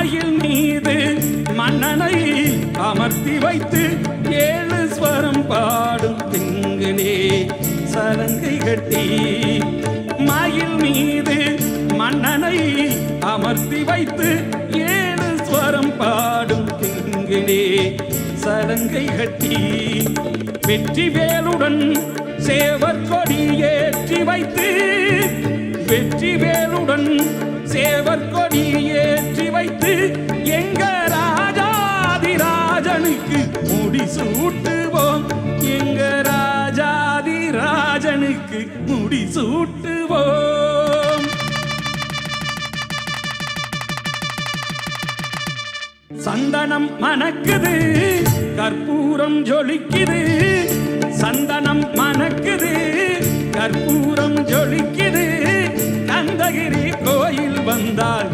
மயில் மீது மன்னனை அமர்த்தி வைத்து 7 ஸ்வரம் பாடும் திங்களே சலங்கை கட்டி. மயில் மீது மன்னனை அமர்த்தி வைத்து 7 ஸ்வரம் பாடும் திங்களே சலங்கை கட்டி. வெற்றி வேலுடன் சேவர் கொடி ஏற்றி வைத்து, வெற்றி வேலுடன் சேவர் கொடி ஏற்றி வைத்து எங்க ராஜாதிராஜனுக்கு முடி சூட்டுவோம். எங்க ராஜாதிராஜனுக்கு முடி சூட்டுவோம். சந்தனம் மணக்குது, கற்பூரம் ஜொலிக்குது. சந்தனம் மணக்குது, கற்பூரம் ஜொலிக்குது. கந்தகிரி கோயில் வந்தால்